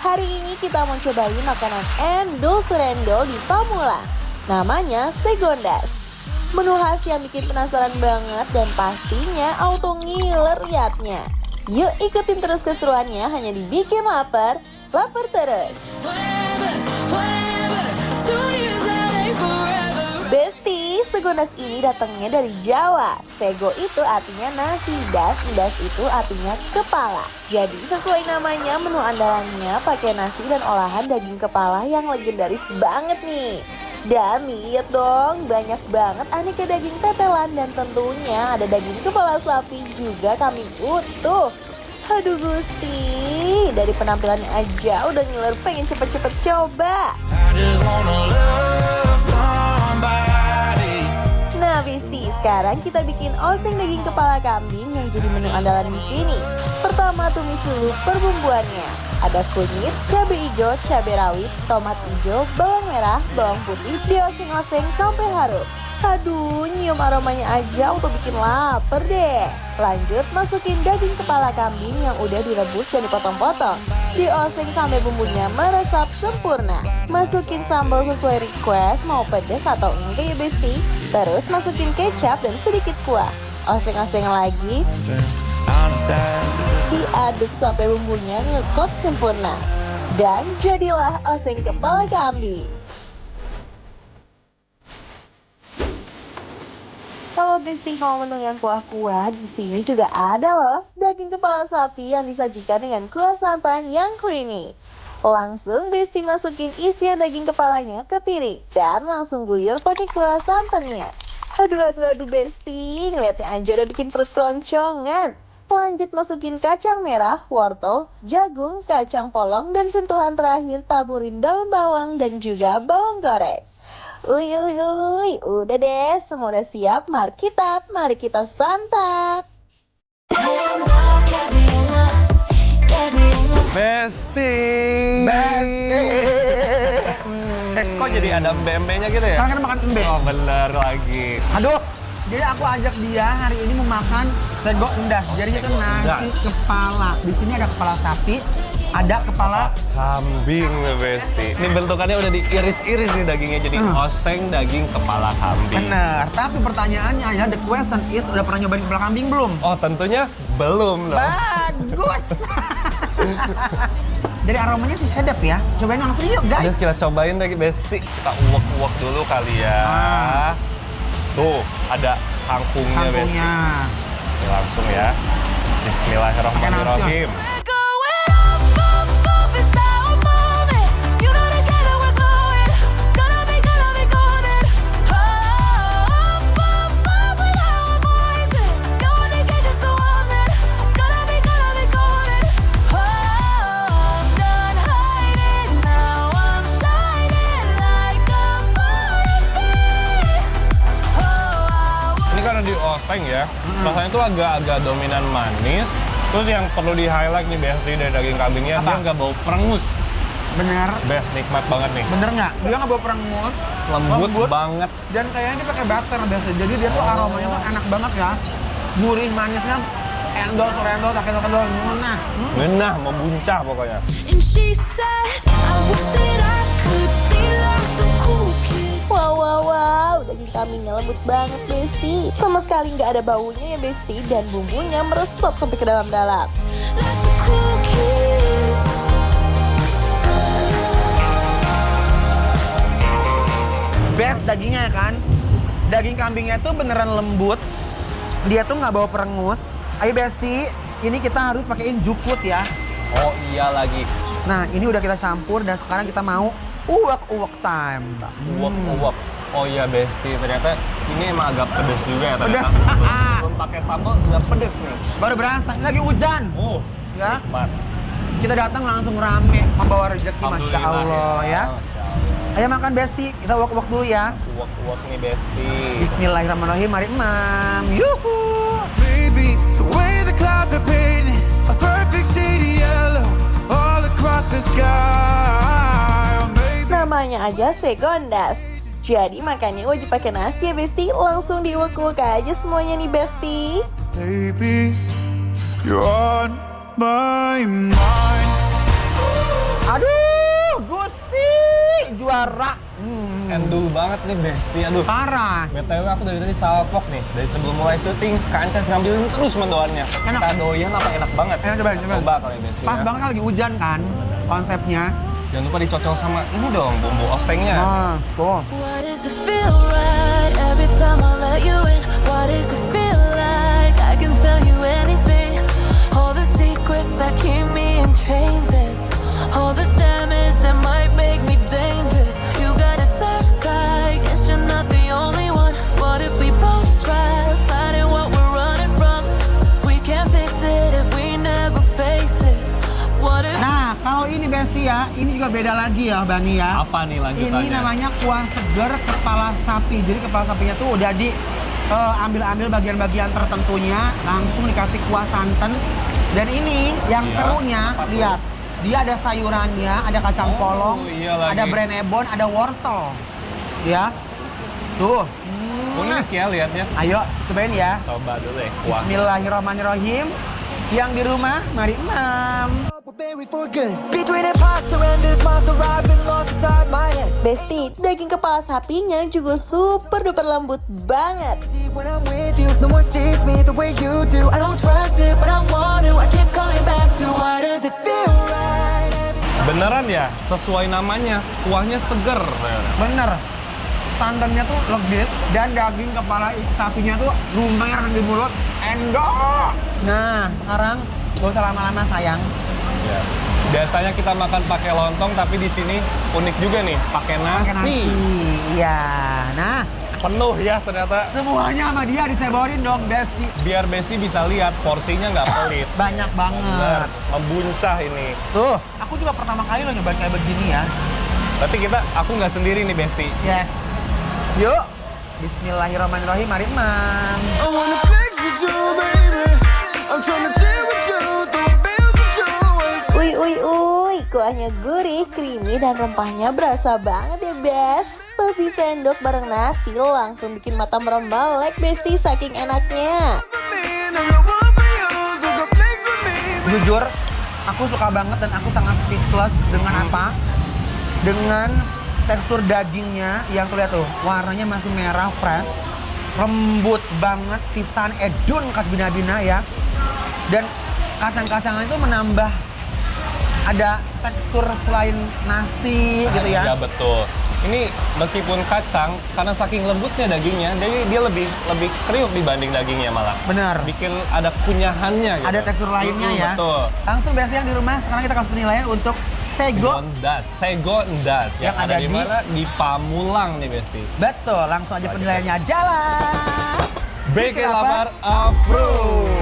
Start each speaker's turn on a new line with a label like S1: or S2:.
S1: Hari ini kita mau cobain makanan endul surendol di Pamulang. Namanya Segondas. Menu khas yang bikin penasaran banget dan pastinya auto ngiler liatnya. Yuk ikutin terus keseruannya hanya dibikin lapar terus. Besti, Segondas ini datangnya dari Jawa. Sego itu artinya nasi dan endas itu artinya kepala. Jadi sesuai namanya, menu andalannya pakai nasi dan olahan daging kepala yang legendaris banget nih. Dan lihat dong, banyak banget aneka daging tetelan dan tentunya ada daging kepala sapi juga kambing utuh. Aduh Gusti, dari penampilannya aja udah ngiler pengen cepet-cepet coba. Nah Besti, sekarang kita bikin oseng daging kepala kambing yang jadi menu andalan di sini. Pertama tumis dulu perbumbuannya. Ada kunyit, cabai hijau, cabai rawit, tomat hijau, bawang merah, bawang putih, dioseng-oseng sampai harum. Aduh, nyium aromanya aja untuk bikin lapar deh. Lanjut masukin daging kepala kambing yang udah direbus dan dipotong-potong. Dioseng sampai bumbunya meresap sempurna. Masukin sambal sesuai request, mau pedas atau enggak ya Besti. Terus masukin kecap dan sedikit kuah. Oseng-oseng lagi. Diaduk sampai bumbunya ngekot sempurna. Dan jadilah oseng kepala kambing. Kalau Besti mau menu yang kuah-kuah, di sini juga ada loh daging kepala sapi yang disajikan dengan kuah santan yang creamy. Langsung Besti masukin isian daging kepalanya ke piring dan langsung guyur pakai kuah santannya. Aduh Besti, ngeliatnya aja udah bikin perut keroncongan. Lanjut masukin kacang merah, wortel, jagung, kacang polong, dan sentuhan terakhir taburin daun bawang dan juga bawang goreng. Uy, udah deh, semua udah siap, mari kita santap.
S2: Besti. Kok jadi ada embe-embenya gitu ya?
S3: Karena kan makan embe.
S2: Oh bener lagi.
S3: Aduh, jadi aku ajak dia hari ini mau makan sego endas. Jadi itu nasi kepala. Di sini ada kepala sapi, ada kepala
S2: Kambing nih Besti. Ini bentukannya udah diiris-iris nih dagingnya jadi oseng daging kepala kambing.
S3: bener. Tapi pertanyaannya adalah the question is, udah pernah nyobain kepala kambing belum?
S2: Oh tentunya belum dong.
S3: Bagus. Dari aromanya sih sedap ya. Cobain langsung yuk guys.
S2: Ayo kita cobain deh Besti. Kita uwek-uwek dulu kali ya. Tuh ada kangkungnya Besti. Oke, langsung ya. Bismillahirrahmanirrahim. Di oseng ya, rasanya tuh agak-agak dominan manis. Terus yang perlu di highlight nih Besti dari daging kambingnya, dia nggak bau perengus.
S3: Bener.
S2: Best, nikmat banget nih.
S3: Bener nggak? Dia nggak bawa perengus.
S2: Lembut banget.
S3: Dan kayaknya dia pakai butter biasa. Jadi dia tuh aromanya tuh enak banget ya. Gurih manisnya. Endol, surendol, takendol, nah.
S2: Genah, membuncah pokoknya.
S4: And she says, I wish that I could be like the cool kids.
S1: Wow, daging kambingnya lembut banget Besti. Sama sekali nggak ada baunya ya Besti, dan bumbunya meresap sampai ke dalam-dalam.
S4: Like the cool kids.
S3: Best dagingnya ya kan. Daging kambingnya tuh beneran lembut. Dia tuh nggak bawa perengus. Ayo Besti, ini kita harus pakein jukut ya.
S2: Oh iya lagi.
S3: Nah ini udah kita campur dan sekarang kita mau uwak-uwak time.
S2: Uwak-uwak. Oh iya Besti, ternyata ini emang agak pedes juga ya ternyata.
S3: Pedes.
S2: Sebelum pakai sambal udah pedes nih.
S3: Baru berasa, ini lagi hujan.
S2: Oh,
S3: Ya,
S2: nikmat.
S3: kita datang langsung rame, membawa rezeki, Masya
S2: Alhamdulillah
S3: Allah ya.
S2: Masya Allah.
S3: Ayo makan Besti, kita uwak-uwak dulu ya.
S2: Uwak-uwak nih Besti.
S3: Bismillahirrahmanirrahim, mari imam. Yuhu.
S5: Baby, the way the clouds are painted a perfect shade of yellow all across the sky. Or maybe
S1: Namanya aja Segondas. Jadi makannya wajib pakai nasi ya Besti. Langsung diuek-uek aja semuanya nih Besti.
S5: baby, you're on my mind.
S3: Aduh, Gusti juara.
S2: Endul banget nih Besti, aduh.
S3: Parah.
S2: BTW aku dari tadi salpok nih, dari sebelum mulai syuting, Kancas ngambilin terus mendoannya.
S3: Enak.
S2: Kita doyan apa enak banget.
S3: Enak, cobain.
S2: Coba kali Besti.
S3: Pas
S2: ya.
S3: banget kan lagi hujan kan konsepnya.
S2: Jangan lupa dicocol sama ini dong, bumbu osengnya.
S3: Nah, tuh.
S4: Why does it feel right every time I let you in? Why does it feel like I can tell you anything? All the secrets that keep me in chains and all the damage that might make me dangerous. You got a dark side, guess you're not the only one. What if we both try fighting what we're running from? We can't fix it if we never face it. What if
S3: Nah, kalau ini Besti ya, ini juga beda lagi ya Bani ya.
S2: Apa nih lanjutannya?
S3: Ini namanya kuah seger kepala sapi. Jadi kepala sapinya tuh udah ambil bagian-bagian tertentunya, langsung dikasih kuah santan. Dan ini yang
S2: Iya,
S3: serunya,
S2: apa tuh?
S3: lihat. Dia ada sayurannya, ada kacang
S2: Oh,
S3: polong,
S2: iya lagi.
S3: ada brenebon, ada wortel. Ya. Tuh.
S2: Unik ya liatnya.
S3: Ayo, cobain ya.
S2: Coba dulu deh, kuah.
S3: Bismillahirrahmanirrahim. Yang di rumah, mari imam.
S6: We're buried for good. Between imposter and this monster, I've been lost inside my head.
S1: Besti, daging kepala sapinya juga super duper lembut banget.
S6: See, when I'm with you, no one sees me the way you do. I don't trust it, but I want to. I keep coming back to why does it feel right?
S2: Beneran ya, sesuai namanya, kuahnya seger.
S3: Bener. Santannya tuh legit dan daging kepala sapinya tuh lumer di mulut, endok. Nah, sekarang gak usah lama-lama sayang.
S2: Ya. Biasanya kita makan pakai lontong, tapi di sini unik juga nih, pakai
S3: Pakai
S2: nasi.
S3: Iya. Nah,
S2: Penuh ya ternyata.
S3: semuanya sama dia diseborin dong, Besti.
S2: Biar Besi bisa lihat porsinya nggak pelit.
S3: Banyak banget.
S2: Bener, membuncah ini.
S3: Tuh, aku juga pertama kali loh nyobain kayak begini ya.
S2: Berarti aku nggak sendiri nih Besti.
S3: Yes. Yuk. Bismillahirrahmanirrahim, mari imam.
S5: I wanna flex with you, baby. I'm tryna chill with you, throw bills with you.
S1: Uy, kuahnya gurih, creamy, dan rempahnya berasa banget ya, Bes. Pas disendok bareng nasi, langsung bikin mata merembelek, Besti, saking enaknya.
S5: Man, I'm the one for you, so go flex with me.
S3: Jujur, aku suka banget dan aku sangat speechless dengan apa? Dengan tekstur dagingnya yang tuh lihat tuh, warnanya masih merah fresh, lembut banget, pisan edun kat bina-bina ya. Dan kacang-kacangan itu menambah ada tekstur selain nasi gitu ya.
S2: Ya betul. Ini meskipun kacang, karena saking lembutnya dagingnya, jadi dia lebih kriuk dibanding dagingnya malah.
S3: Benar.
S2: Bikin ada kunyahannya gitu.
S3: Ada tekstur lainnya ya.
S2: Betul.
S3: Langsung biasanya yang di rumah, sekarang kita kasih penilaian untuk Sego.
S2: Sego Ndas. Yang ada di mana? Di Pamulang nih Besti.
S3: Betul, langsung aja penilaiannya adalah
S2: BK Lapar approve.